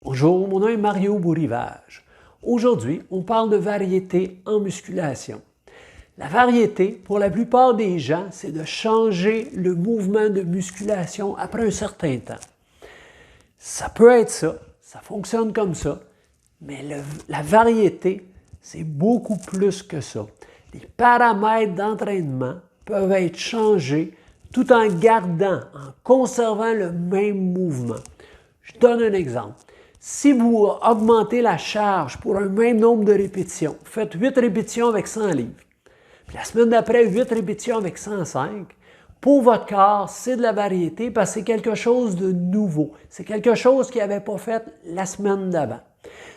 Bonjour, mon nom est Mario Bourrivage. Aujourd'hui, on parle de variété en musculation. La variété, pour la plupart des gens, c'est de changer le mouvement de musculation après un certain temps. Ça peut être ça fonctionne comme ça, mais la variété, c'est beaucoup plus que ça. Les paramètres d'entraînement peuvent être changés tout en gardant, en conservant le même mouvement. Je donne un exemple. Si vous augmentez la charge pour un même nombre de répétitions, faites 8 répétitions avec 100 livres, puis la semaine d'après, 8 répétitions avec 105, pour votre corps, c'est de la variété parce que c'est quelque chose de nouveau. C'est quelque chose qu'il n'avait pas fait la semaine d'avant.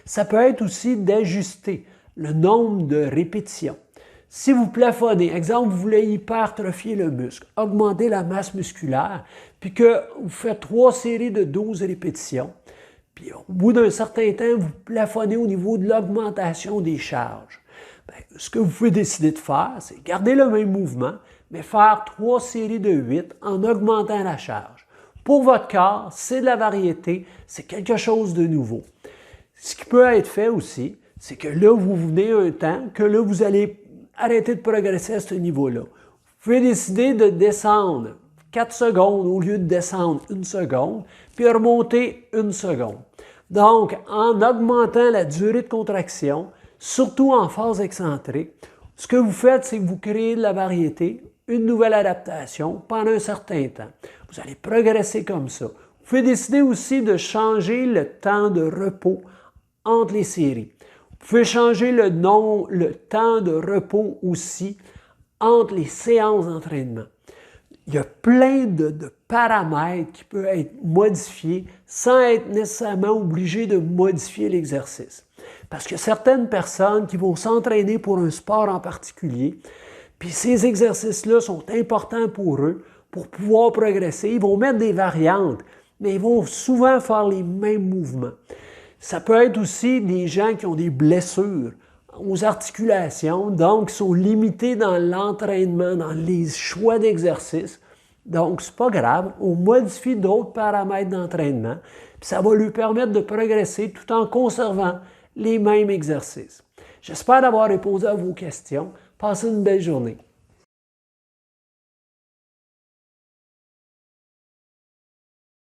Ça peut être aussi d'ajuster le nombre de répétitions. Si vous plafonnez, exemple, vous voulez hypertrophier le muscle, augmenter la masse musculaire, puis que vous faites 3 séries de 12 répétitions, puis au bout d'un certain temps, vous plafonnez au niveau de l'augmentation des charges. Bien, ce que vous pouvez décider de faire, c'est garder le même mouvement, mais faire 3 séries de 8 en augmentant la charge. Pour votre corps, c'est de la variété, c'est quelque chose de nouveau. Ce qui peut être fait aussi, c'est que là, vous venez un temps, que là, vous allez arrêter de progresser à ce niveau-là. Vous pouvez décider de descendre 4 secondes au lieu de descendre 1 seconde, puis remonter 1 seconde. Donc, en augmentant la durée de contraction, surtout en phase excentrique, ce que vous faites, c'est que vous créez de la variété, une nouvelle adaptation pendant un certain temps. Vous allez progresser comme ça. Vous pouvez décider aussi de changer le temps de repos entre les séries. Vous pouvez changer le temps de repos aussi entre les séances d'entraînement. Il y a plein de paramètres qui peuvent être modifiés sans être nécessairement obligé de modifier l'exercice. Parce que certaines personnes qui vont s'entraîner pour un sport en particulier, puis ces exercices-là sont importants pour eux, pour pouvoir progresser. Ils vont mettre des variantes, mais ils vont souvent faire les mêmes mouvements. Ça peut être aussi des gens qui ont des blessures aux articulations, donc qui sont limités dans l'entraînement, dans les choix d'exercices. Donc, c'est pas grave, on modifie d'autres paramètres d'entraînement, puis ça va lui permettre de progresser tout en conservant les mêmes exercices. J'espère avoir répondu à vos questions. Passez une belle journée.